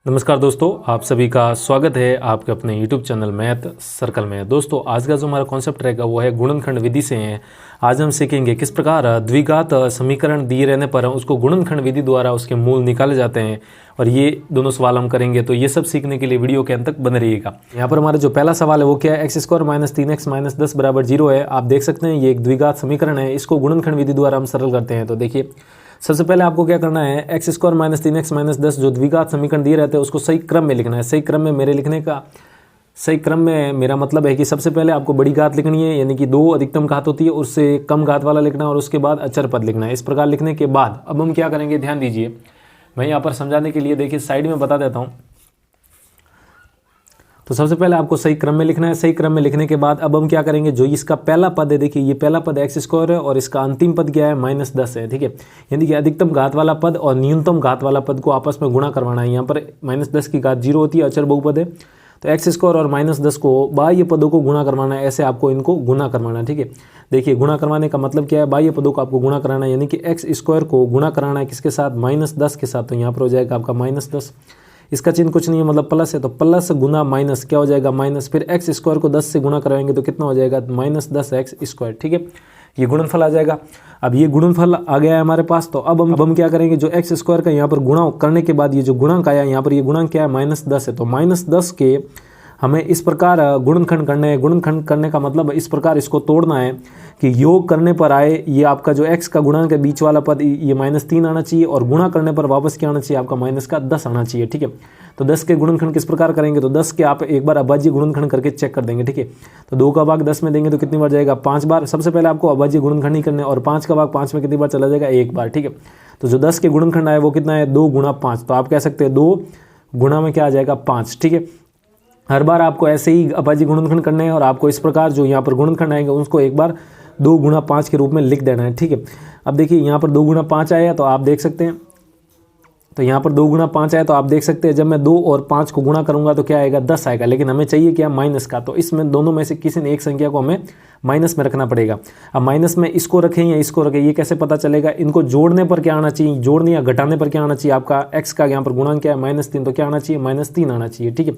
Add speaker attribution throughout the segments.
Speaker 1: नमस्कार दोस्तों, आप सभी का स्वागत है आपके अपने YouTube चैनल मैथ सर्कल में। दोस्तों, आज का जो हमारा कॉन्सेप्ट रहेगा वो है गुणनखंड विधि से है। आज हम सीखेंगे किस प्रकार द्विघात समीकरण दिए रहने पर उसको गुणनखंड विधि द्वारा उसके मूल निकाले जाते हैं, और ये दोनों सवाल हम करेंगे। तो ये सब सीखने के लिए वीडियो के अंत तक बने रहिएगा। यहाँ पर हमारा जो पहला सवाल है वो क्या है, x² - 3x - 10 = 0 है। आप देख सकते हैं ये एक द्विघात समीकरण है, इसको गुणनखंड विधि द्वारा हम सरल करते हैं। तो देखिए, सबसे पहले आपको क्या करना है, x² - 3x - 10 जो द्विघात समीकरण दिए रहते हैं उसको सही क्रम में लिखना है। सही क्रम में मेरे लिखने का सही क्रम में मेरा मतलब है कि सबसे पहले आपको बड़ी घात लिखनी है, यानी कि 2 अधिकतम घात होती है, उससे कम घात वाला लिखना है, और उसके बाद अचर पद लिखना है। इस प्रकार लिखने के बाद अब हम क्या करेंगे, ध्यान दीजिए। मैं यहाँ पर समझाने के लिए देखिए साइड में बता देता हूँ। तो सबसे पहले आपको सही क्रम में लिखना है। सही क्रम में लिखने के बाद अब हम क्या करेंगे, जो इसका पहला पद है, देखिए ये पहला पद x² है और इसका अंतिम पद क्या है, -10 है। ठीक है, यानी कि अधिकतम घात वाला पद और न्यूनतम घात वाला पद को आपस में गुणा करवाना है। यहाँ पर -10 की घात 0 होती है, अचर बहुपद है, तो x² और -10 को बाह्य पदों को गुणा करवाना है। ऐसे आपको इनको गुणा करवाना है। ठीक है, देखिए गुणा करवाने का मतलब क्या है, बाह्य पदों को आपको गुणा कराना है, यानी कि x² को गुणा कराना है किसके साथ, -10 के साथ। तो यहाँ पर हो जाएगा आपका -10, इसका चिन्ह कुछ नहीं है, मतलब प्लस है, तो प्लस गुना माइनस क्या हो जाएगा, माइनस। फिर x² को 10 से गुणा कराएंगे तो कितना हो जाएगा, -10x²। ठीक है, ये गुणनफल आ जाएगा। अब ये गुणनफल आ गया है हमारे पास। तो अब हम क्या करेंगे, जो x² का यहाँ पर गुणा करने के बाद ये जो गुणांक आया यहाँ पर, ये गुणांक क्या है, -10 है। तो -10 के हमें इस प्रकार गुणनखंड करने हैं। गुणनखंड करने का मतलब इस प्रकार इसको तोड़ना है कि योग करने पर आए ये आपका जो x का गुणांक है बीच वाला पद, ये -3 आना चाहिए, और गुणा करने पर वापस क्या आना चाहिए, आपका -10 आना चाहिए। ठीक है, तो 10 के गुणनखंड किस प्रकार करेंगे, तो 10 के आप एक बार अभाज्य गुणनखंड करके चेक कर देंगे। ठीक है, तो 2 का भाग 10 में देंगे तो कितनी बार जाएगा, 5 बार। सबसे पहले आपको अभाज्य गुणनखंड ही करने, और 5 का भाग 5 में कितनी बार चला जाएगा, 1 बार। ठीक है, तो जो 10 के गुणनखंड आए वो कितना है, 2 × 5। तो आप कह सकते हैं 2 गुणा में क्या आ जाएगा, 5। ठीक है, हर बार आपको ऐसे ही अभाज्य गुणनखंड करने हैं, और आपको इस प्रकार जो यहाँ पर गुणनखंड आएंगे उसको एक बार 2 × 5 के रूप में लिख देना है। ठीक है, अब देखिए यहाँ पर 2 × 5 आया, तो आप देख सकते हैं, तो यहाँ पर 2 × 5 आया, तो आप देख सकते हैं जब मैं 2 और 5 को गुणा करूंगा तो क्या आएगा, 10 आएगा। लेकिन हमें चाहिए क्या, माइनस का। तो इसमें दोनों में से किसी ने एक संख्या को हमें माइनस में रखना पड़ेगा। अब माइनस में इसको रखें या इसको रखें, ये कैसे पता चलेगा, इनको जोड़ने पर क्या आना चाहिए, जोड़ने या घटाने पर क्या आना चाहिए, आपका x का यहाँ पर गुणांक क्या है, -3, तो क्या आना चाहिए, -3 आना चाहिए। ठीक है,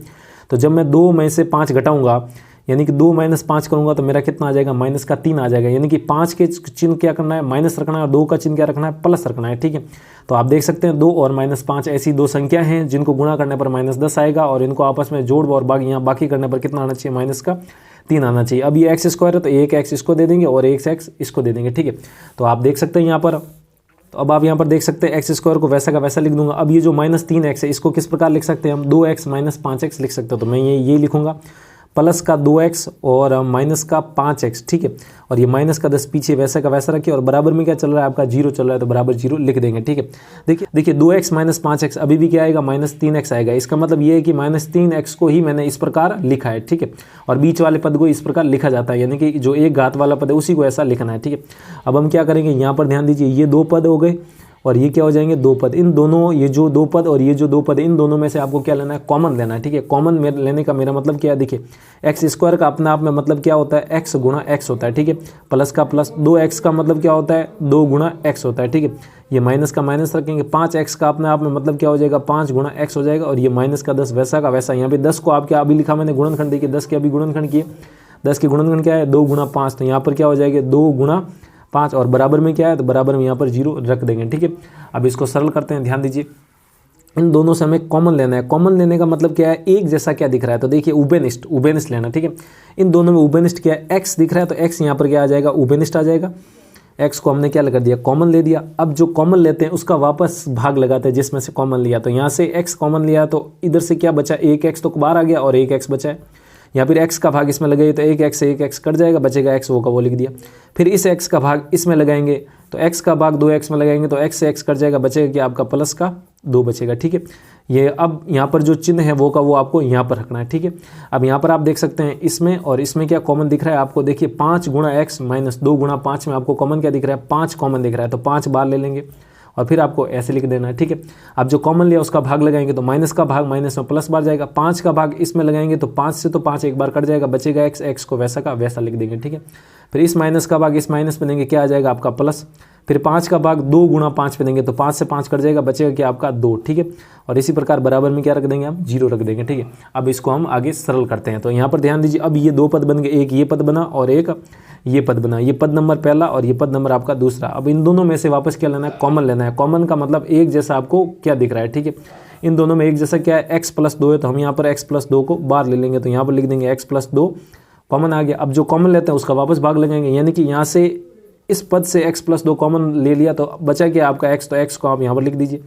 Speaker 1: तो जब मैं 2 में से 5 घटाऊंगा, यानी कि 2 - 5 करूंगा, तो मेरा कितना आ जाएगा, -3 आ जाएगा। यानी कि 5 के चिन्ह क्या करना है, माइनस रखना है, और 2 का चिन्ह क्या रखना है, प्लस रखना है। ठीक है, तो आप देख सकते हैं 2 और -5 ऐसी दो संख्या हैं जिनको गुणा करने पर -10 आएगा, और इनको आपस में जोड़ और बाकी यहाँ बाकी करने पर कितना आना चाहिए, -3 आना चाहिए। अब ये x² है, तो एक x इसको दे देंगे और एक x इसको दे देंगे। ठीक है, तो आप देख सकते हैं यहाँ पर, तो अब आप यहाँ पर देख सकते हैं x² को वैसा का वैसा लिख दूंगा। अब ये जो -3x है इसको किस प्रकार लिख सकते हैं हम, 2x - 5x लिख सकते हो। तो मैं ये लिखूंगा, प्लस का 2x और माइनस का 5x। ठीक है, और ये माइनस का 10 पीछे वैसा का वैसा रखिए, और बराबर में क्या चल रहा है, आपका 0 चल रहा है, तो बराबर 0 लिख देंगे। ठीक है, देखिए 2x - 5x अभी भी क्या आएगा, -3x आएगा। इसका मतलब ये है कि -3x को ही मैंने इस प्रकार लिखा है। ठीक है, और बीच वाले पद को इस प्रकार लिखा जाता है, यानी कि जो एक घात वाला पद है उसी को ऐसा लिखना है। ठीक है, अब हम क्या करेंगे, यहाँ पर ध्यान दीजिए, ये 2 पद हो गए और ये क्या हो जाएंगे, 2 पद। इन दोनों, ये जो 2 पद और ये जो 2 पद, इन दोनों में से आपको क्या लेना है, कॉमन लेना है। ठीक है, कॉमन लेने का मेरा मतलब क्या है, देखिए x² का अपने आप में मतलब क्या होता है, x × x होता है। ठीक है, प्लस का प्लस, 2x का मतलब क्या होता है, 2 × x होता है। ठीक है, ये माइनस का माइनस रखेंगे, 5x का अपने आप में मतलब क्या हो जाएगा, 5 × x हो जाएगा, और ये माइनस का 10 वैसा का वैसा। यहाँ पे 10 को आप क्या अभी लिखा मैंने गुणनखंड, देखिए 10 के अभी गुणनखंड किए, 10 के गुणनखंड क्या है, 2 × 5। तो यहाँ पर क्या हो जाएगा, 2 × 5, और बराबर में क्या है, तो बराबर में यहाँ पर 0 रख देंगे। ठीक है, अब इसको सरल करते हैं। ध्यान दीजिए, इन दोनों से हमें कॉमन लेना है। कॉमन लेने का मतलब क्या है, एक जैसा क्या दिख रहा है, तो देखिए उबेनिस्ट लेना। ठीक है, इन दोनों में उबेनिस्ट क्या है, x दिख रहा है, तो x यहाँ पर क्या आ जाएगा, उबेनिस्ट आ जाएगा। x को हमने क्या कर दिया, कॉमन ले दिया। अब जो कॉमन लेते हैं उसका वापस भाग लगाते हैं जिसमें से कॉमन लिया। तो यहाँ से x कॉमन लिया, तो इधर से क्या बचा, एक x तो बाहर आ गया और एक x बचा है। या फिर x का भाग इसमें लगाइए, तो एक x से एक x कट जाएगा, बचेगा x, वो का वो लिख दिया। फिर इस x का भाग इसमें लगाएंगे, तो x का भाग 2x में लगाएंगे, तो x से x कट जाएगा, बचेगा कि आपका प्लस का 2 बचेगा। ठीक है, ये अब यहाँ पर जो चिन्ह है वो का वो आपको यहाँ पर रखना है। ठीक है, अब यहाँ पर आप देख सकते हैं इसमें और इसमें क्या कॉमन दिख रहा है आपको, देखिए 5 × x - 2 × 5 में आपको कॉमन क्या दिख रहा है, 5 कॉमन दिख रहा है, तो 5 बार ले लेंगे और फिर आपको ऐसे लिख देना है। ठीक है, अब जो कॉमन लिया उसका भाग लगाएंगे, तो माइनस का भाग माइनस में प्लस बार जाएगा, 5 का भाग इसमें लगाएंगे, तो 5 से तो 5 एक बार कट जाएगा, बचेगा x, x को वैसा का वैसा लिख देंगे। ठीक है, फिर इस माइनस का भाग इस माइनस में देंगे, क्या आ जाएगा आपका प्लस। फिर 5 का भाग 2 गुणा 5 पे देंगे तो 5 से 5 कट जाएगा, बचेगा क्या आपका 2, ठीक है। और इसी प्रकार बराबर में क्या रख देंगे हम 0 रख देंगे, ठीक है। अब इसको हम आगे सरल करते हैं। तो यहाँ पर ध्यान दीजिए, अब ये 2 पद बन गए, एक ये पद बना और एक ये पद बना, ये पद नंबर पहला और ये पद नंबर आपका दूसरा। अब इन दोनों में से वापस क्या लेना है, कॉमन लेना है। कॉमन का मतलब एक जैसा आपको क्या दिख रहा है, ठीक है। इन दोनों में एक जैसा क्या है, x + 2 है, तो हम यहाँ पर x + 2 को बाहर ले लेंगे, तो यहाँ पर लिख देंगे x + 2 कॉमन आ गया। अब जो कॉमन लेते हैं उसका वापस भाग लगाएंगे, यानी कि यहाँ से इस पद से x + 2 कॉमन ले लिया तो बचा क्या आपका x, तो x को आप यहाँ पर लिख दीजिए।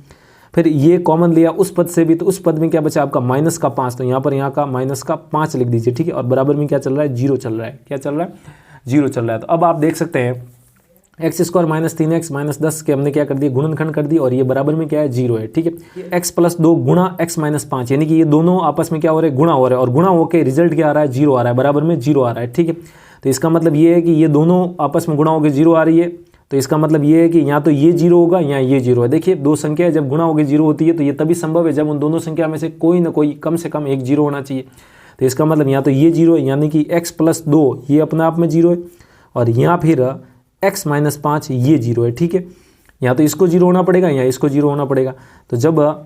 Speaker 1: फिर ये कॉमन लिया उस पद से भी, तो उस पद में क्या बचा आपका -5, तो यहाँ पर यहाँ का -5 लिख दीजिए, ठीक है। और बराबर में क्या चल रहा है, 0 चल रहा है, क्या चल रहा है, 0 चल रहा है। तो अब आप देख सकते हैं x² - 3x - 10 के हमने क्या कर दिया, गुणनखंड कर दी, और ये बराबर में क्या है 0 है, ठीक है। x + 2 गुणा x - 5, यानी कि ये दोनों आपस में क्या हो रहे हैं, गुणा हो रहे हैं, और गुणा होकर रिजल्ट क्या आ रहा है, 0 आ रहा है, बराबर में 0 आ रहा है, ठीक है। तो इसका मतलब ये है कि ये दोनों आपस में गुणा होकर 0 आ रही है, तो इसका मतलब ये है कि यहाँ तो ये 0 होगा, यहाँ ये 0 है। देखिए दो संख्या जब गुणा होकर 0 होती है तो ये तभी संभव है जब उन दोनों संख्या में से कोई ना कोई कम से कम एक 0 होना चाहिए। तो इसका मतलब यहाँ तो ये 0 है, यानी कि x + 2 ये अपने आप में 0 है, और यहाँ फिर x - 5 ये 0 है, ठीक है। यहाँ तो इसको 0 होना पड़ेगा, यहाँ इसको 0 होना पड़ेगा। तो जब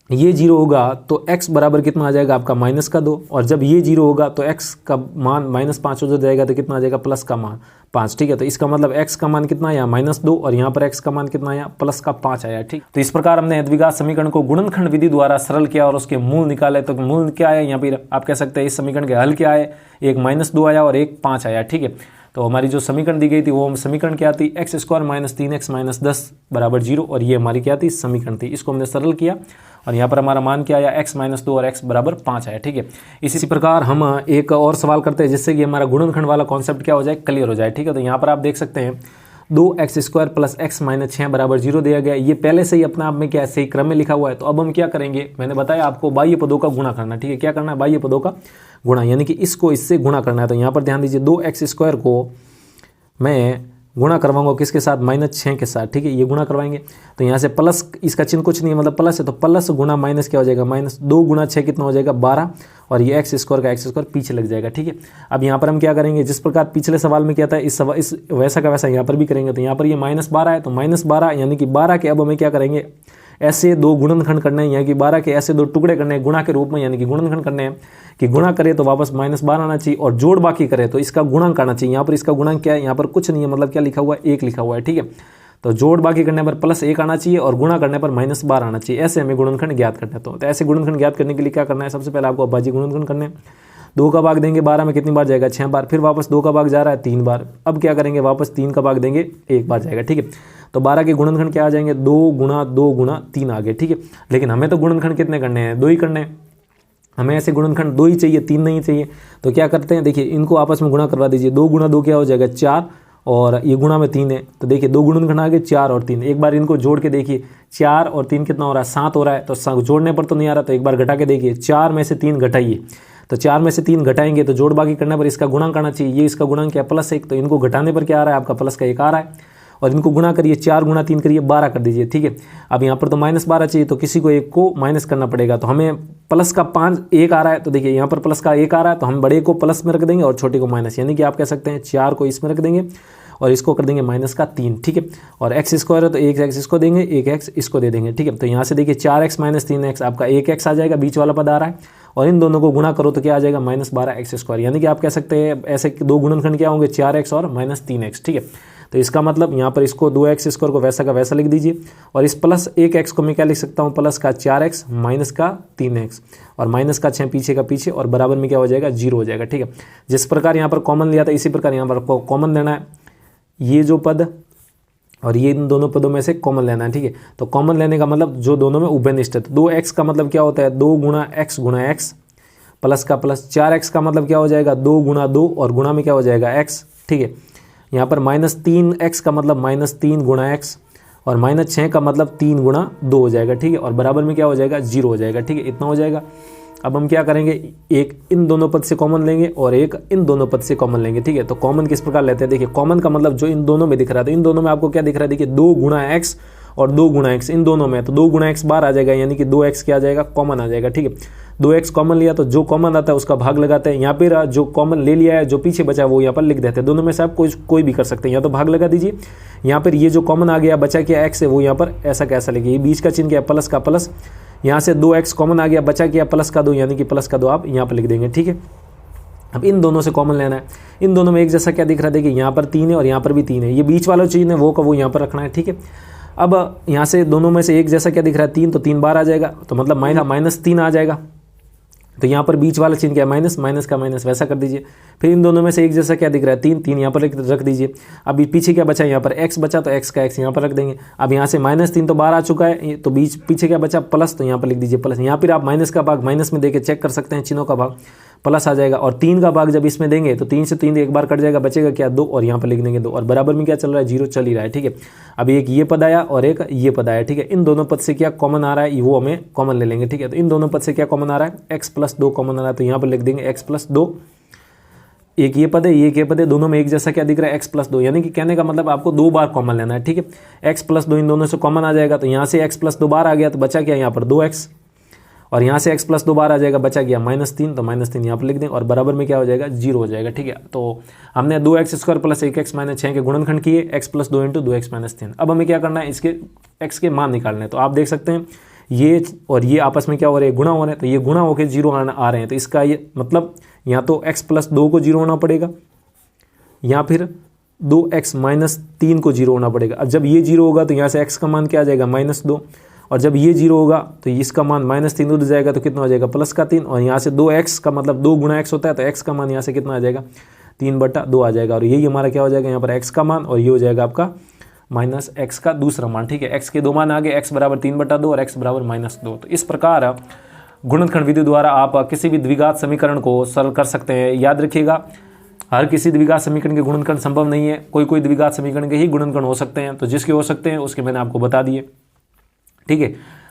Speaker 1: ये 0 होगा तो x बराबर कितना आ जाएगा आपका -2, और जब ये 0 होगा तो x का मान -5 हो जाएगा, तो कितना आ जाएगा प्लस का मान 5, ठीक है। तो इसका मतलब x का मान कितना आया -2, और यहाँ पर x का मान कितना आया +5 आया, ठीक। तो इस प्रकार हमने द्विघात समीकरण को गुणनखंड विधि द्वारा सरल किया और उसके मूल निकाले। तो मूल क्या है, यहाँ पर आप कह सकते हैं इस समीकरण के हल क्या है, एक -2 आया और एक 5 आया, ठीक है। तो हमारी जो समीकरण दी गई थी वो समीकरण क्या थी, x² - 3x - 10 = 0, और ये हमारी क्या थी, समीकरण थी। इसको हमने सरल किया और यहाँ पर हमारा मान क्या आया, x - 2 और x = 5 आया, ठीक है। इसी प्रकार हम एक और सवाल करते हैं जिससे कि हमारा गुणनखंड वाला कॉन्सेप्ट क्या हो जाए, क्लियर हो जाए, ठीक है। तो यहाँ पर आप देख सकते हैं 2x² + x - 6 = 0 दिया गया। ये पहले से ही अपने आप में क्या सही क्रम में लिखा हुआ है। तो अब हम क्या करेंगे, मैंने बताया आपको बाह्य पदों का गुणा करना, ठीक है। क्या करना है, बाह्य पदों का गुणा, यानी कि इसको इससे गुणा करना है। तो यहाँ पर ध्यान दीजिए, 2x² को मैं गुणा करवाऊंगा किसके साथ, -6 के साथ, ठीक है। ये गुणा करवाएंगे तो यहाँ से प्लस, इसका चिन्ह कुछ नहीं है, मतलब प्लस है, तो प्लस गुणा माइनस क्या हो जाएगा, -2 × 6 कितना हो जाएगा 12, और ये x² का x² पीछे लग जाएगा, ठीक है। अब यहाँ पर हम क्या करेंगे, जिस प्रकार पिछले सवाल में किया था इस वैसा का वैसा यहाँ पर भी करेंगे। तो यहाँ पर ये -12 है, तो -12 यानी कि 12 के अब हमें क्या करेंगे, ऐसे 2 गुणनखंड करने हैं, यानी कि 12 के ऐसे 2 टुकड़े करने हैं गुणा के रूप में, यानी कि गुणनखंड करने हैं कि गुणा करे तो वापस -12 आना चाहिए, और जोड़ बाकी करे तो इसका गुणांक आना चाहिए। यहाँ पर इसका गुणांक क्या है, यहाँ पर कुछ नहीं है, मतलब क्या लिखा हुआ है, 1 लिखा हुआ है, ठीक है। तो जोड़ बाकी करने पर +1 आना चाहिए और गुणा करने पर -12 आना चाहिए। ऐसे हमें गुणनखंड ज्ञात करना है। तो ऐसे गुणनखंड ज्ञात करने के लिए क्या करना है, सबसे पहले आपको अभाज्य गुणनखंड करने हैं। 2 का भाग देंगे 12 में कितनी बार जाएगा, 6 बार। फिर वापस 2 का भाग जा रहा है 3 बार। अब क्या करेंगे, वापस 3 का भाग देंगे 1 बार जाएगा, ठीक है। तो 12 के गुणनखंड क्या आ जाएंगे, 2 × 2 × 3 आ गए, ठीक है। लेकिन हमें तो गुणनखंड कितने करने हैं, 2 ही करने हैं। हमें ऐसे गुणनखंड 2 ही चाहिए, 3 नहीं चाहिए। तो क्या करते हैं, देखिए इनको आपस में गुणा करवा दीजिए। 2 × 2 क्या हो जाएगा 4, और ये गुणा में 3 है, तो देखिए 2 गुणनखंड आ गए 4 और 3। एक बार इनको जोड़ के देखिए, 4 और 3 कितना हो रहा है, 7 हो रहा है। तो जोड़ने पर तो नहीं आ रहा, तो एक बार घटा के देखिए, 4 में से 3 घटाइए, तो 4 में से 3 घटाएंगे तो जोड़ बाकी करने पर इसका गुणांक आना चाहिए। ये इसका गुणांक क्या, +1, तो इनको घटाने पर क्या आ रहा है आपका, +1 आ रहा है। और इनको गुणा करिए, 4 × 3 करिए, 12 कर दीजिए, ठीक है। अब यहाँ पर तो -12 चाहिए, तो किसी को एक को माइनस करना पड़ेगा। तो हमें प्लस का 1 आ रहा है, तो देखिए यहाँ पर प्लस का 1 आ रहा है, तो हम बड़े को प्लस में रख देंगे और छोटे को माइनस, यानी कि आप कह सकते हैं 4 को इसमें रख देंगे और इसको कर देंगे -3, ठीक है। और x² है तो 1x इसको देंगे, 1x इसको दे देंगे, ठीक है। तो यहाँ से देखिए 4x - 3x आपका 1x आ जाएगा, बीच वाला पद आ रहा है, और इन दोनों को गुणा करो तो क्या आ जाएगा, -12x²। यानी कि आप कह सकते हैं ऐसे 2 गुणनखंड क्या होंगे, 4x और -3x, ठीक है। तो इसका मतलब यहाँ पर इसको 2x² को वैसा का वैसा लिख दीजिए, और इस +1x को मैं क्या लिख सकता हूँ, प्लस का 4x माइनस का 3x, और माइनस का 6 पीछे का पीछे, और बराबर में क्या हो जाएगा, 0 हो जाएगा, ठीक है। जिस प्रकार यहाँ पर कॉमन लिया था इसी प्रकार यहाँ पर कॉमन लेना है, ये जो पद और ये इन दोनों पदों में से कॉमन लेना है, ठीक है। तो कॉमन लेने का मतलब जो दोनों में उभयनिष्ठ है। तो 2x का मतलब क्या होता है, 2 × x प्लस का प्लस, 4x का मतलब क्या हो जाएगा, 2 × 2 और गुणा में क्या हो जाएगा x, ठीक है। यहाँ पर -3x का मतलब -3 × x, और -6 का मतलब 3 × 2 हो जाएगा, ठीक है। और बराबर में क्या हो जाएगा, 0 हो जाएगा, ठीक है। इतना हो जाएगा। अब हम क्या करेंगे, एक इन दोनों पद से कॉमन लेंगे और एक इन दोनों पद से कॉमन लेंगे, ठीक है। तो कॉमन किस प्रकार लेते हैं, देखिए कॉमन का मतलब जो इन दोनों में दिख रहा है, तो इन दोनों में आपको क्या दिख रहा है, देखिए 2 × x और 2 × x इन दोनों में, तो 2 × x बार आ जाएगा, यानी कि 2x क्या आ जाएगा, कॉमन आ जाएगा, ठीक है। 2x कॉमन लिया तो जो कॉमन आता है उसका भाग लगाते हैं, यहाँ पर जो कॉमन ले लिया है जो पीछे बचा वो यहाँ पर लिख देते हैं। दोनों में से आप कोई भी कर सकते हैं, या तो भाग लगा दीजिए, यहाँ पर ये जो कॉमन आ गया बचा क्या x है वो यहाँ पर ऐसा कैसा लिखिए, बीच का चिन्ह क्या है प्लस का प्लस, यहाँ से 2x कॉमन आ गया बचा क्या प्लस का 2 यानी कि प्लस का 2 आप यहाँ पर लिख देंगे। ठीक है, अब इन दोनों से कॉमन लेना है, इन दोनों में एक जैसा क्या दिख रहा है, देखिए यहाँ पर 3 है और यहाँ पर भी 3 है, ये बीच वाला चीज़ है वो का वो यहाँ पर रखना है। ठीक है, अब यहाँ से दोनों में से एक जैसा क्या दिख रहा है 3, तो 3 बार आ जाएगा, तो मतलब -3 आ जाएगा, तो यहाँ पर बीच वाला चिन्ह क्या है माइनस, माइनस का माइनस वैसा कर दीजिए। फिर इन दोनों में से एक जैसा क्या दिख रहा है 3 यहाँ पर रख दीजिए। अब पीछे क्या बचा, यहाँ पर x बचा तो x का x यहाँ पर रख देंगे। अब यहाँ से -3 तो बाहर आ चुका है, तो पीछे क्या बचा प्लस, तो यहाँ पर लिख दीजिए प्लस। यहाँ पर आप माइनस का भाग माइनस में देके चेक कर सकते हैं, चिन्हों का भाग प्लस आ जाएगा, और 3 का भाग जब इसमें देंगे तो 3 से 3 एक बार कट जाएगा, बचेगा क्या 2, और यहाँ पर लिख देंगे 2, और बराबर में क्या चल रहा है 0 चल ही रहा है। ठीक है, अब एक ये पद आया और एक ये पद आया। ठीक है, इन दोनों पद से क्या कॉमन आ रहा है वो हमें कॉमन ले लेंगे। ठीक है, तो इन दोनों पद से क्या कॉमन आ रहा है x+2 कॉमन आ रहा है, तो यहाँ पर लिख देंगे x+2, एक ये पद है एक ये पद है, दोनों में एक जैसा क्या दिख रहा है x+2, यानी कि कहने का मतलब आपको 2 बार कॉमन लेना है। ठीक है, x+2 इन दोनों से कॉमन आ जाएगा, तो यहाँ से x+2 बार आ गया तो बचा क्या यहाँ पर 2x, और यहाँ से x+2 बार आ जाएगा बचा गया -3, तो -3 यहाँ पर लिख दें, और बराबर में क्या हो जाएगा 0 हो जाएगा। ठीक है, तो हमने 2x² + 1x - 6 के गुणनखंड किए, x+2 × 2x - 3। अब हमें क्या करना है, इसके x के मान निकालने हैं। तो आप देख सकते हैं ये और ये आपस में क्या हो रहे हैं गुणा हो रहे हैं, तो ये गुणा होकर 0 आ रहे हैं, तो इसका ये मतलब या तो x+2 को 0 होना पड़ेगा या फिर 2x - 3 को 0 होना पड़ेगा। अब जब ये 0 होगा तो यहाँ से x का मान क्या आ जाएगा -2, और जब ये 0 होगा तो इसका मान -3 उधर जाएगा तो कितना हो जाएगा +3, और यहाँ से 2x का मतलब 2 × x होता है, तो x का मान यहाँ से कितना आ जाएगा 3/2 आ जाएगा, और यही हमारा क्या हो जाएगा यहाँ पर x का मान, और ये हो जाएगा आपका -x का दूसरा मान। ठीक है, x के 2 मान आ गए, x = 3/2 और x = -2। तो इस प्रकार गुणनखंड विधि द्वारा आप किसी भी द्विघात समीकरण को सरल कर सकते हैं। याद रखिएगा, हर किसी द्विघात समीकरण के गुणनखंड संभव नहीं है, कोई द्विघात समीकरण के ही गुणनखंड हो सकते हैं, तो जिसके हो सकते हैं उसके मैंने आपको बता दिए। ठीक है,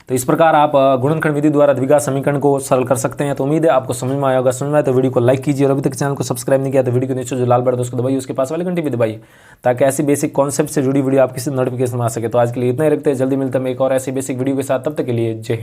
Speaker 1: तो इस प्रकार आप गुणनखंड विधि द्वारा द्विघात समीकरण को सरल कर सकते हैं। तो उम्मीद है आपको समझ में आया होगा। समझ में आया तो वीडियो को लाइक कीजिए, और अभी तक चैनल को सब्सक्राइब नहीं किया तो वीडियो के नीचे जो लाल बटन है उसको दबाइए, उसके पास वाले घंटे भी दबाइए, ताकि ऐसी बेसिक कॉन्सेप्ट से जुड़ी वीडियो आपकी नोटिफिकेशन आ सके। तो आज के लिए इतना ही रखते हैं, जल्दी मिलते हैं एक और ऐसी बेसिक वीडियो के साथ, तब तक के लिए जय हिंद।